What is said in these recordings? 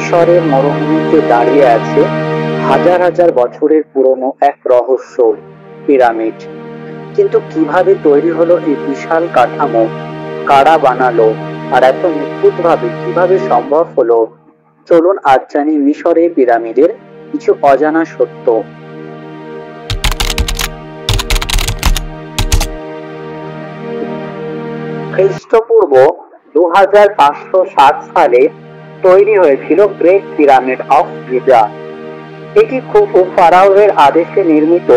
মিশরের মরুভূমিতে দাঁড়িয়ে আছে হাজার হাজার বছরের পুরনো এক রহস্য, পিরামিড। কিন্তু কিভাবে তৈরি হলো এই বিশাল কাঠামো, কারা বানালো, আর এত নিখুঁতভাবে কিভাবে সম্ভব হলো? চলুন আজ জানি মিশরের পিরামিডের কিছু অজানা সত্য। খ্রিস্টপূর্ব 2560 সালে তৈরি হয়েছিল গ্রেট পিরামিড অফ গিজা। এটি খুফু ফারাওয়ের আদেশে নির্মিত।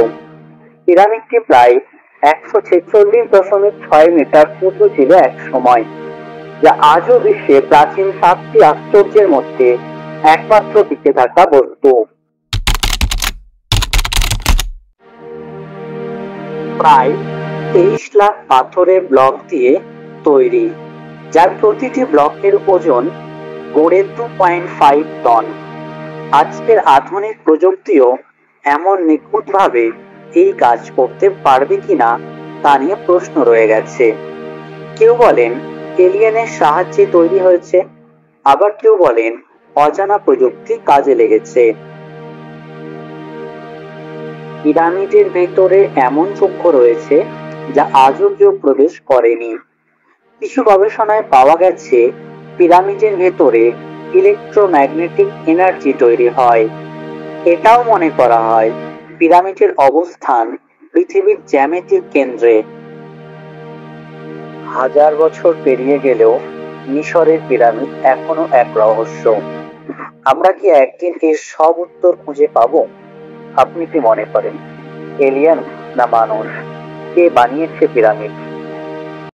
পিরামিডটি প্রায় 146.6 মিটার উঁচু ছিল এক সময়, যা আজও বিশ্বের প্রাচীন 7টি আশ্চর্যের মধ্যে একমাত্র টিকে থাকা বস্তু। প্রায় 23 লাখ পাথরের ব্লক দিয়ে তৈরি, যার প্রতিটি ব্লকের ওজন গড়ে 2.5 টন। আজকের আধুনিক প্রযুক্তিও এমন নিখুঁতভাবে এই কাজ করতে পারবে কিনা তা নিয়ে প্রশ্ন রয়ে গেছে। কেউ বলেন এলিয়েনের সাহায্যে তৈরি হয়েছে, আবার কেউ বলেন অজানা প্রযুক্তি কাজে লেগেছে। পিরামিডের ভেতরে এমন চক্র রয়েছে যা আজও কেউ প্রবেশ করেনি। কিছু গবেষণায় পাওয়া গেছে পিরামিডের ভেতরে ইলেকট্রোম্যাগনেটিক এনার্জি তৈরি হয়। এটাও মনে করা হয় পিরামিডের অবস্থান পৃথিবীর জ্যামিতিক কেন্দ্রে। হাজার বছর পেরিয়ে গেলেও মিশরের পিরামিড এখনো এক রহস্য। আমরা কি একদিন এর সব উত্তর খুঁজে পাবো? আপনি কি মনে করেন, এলিয়েন না মানুষ? কে বানিয়েছে পিরামিড?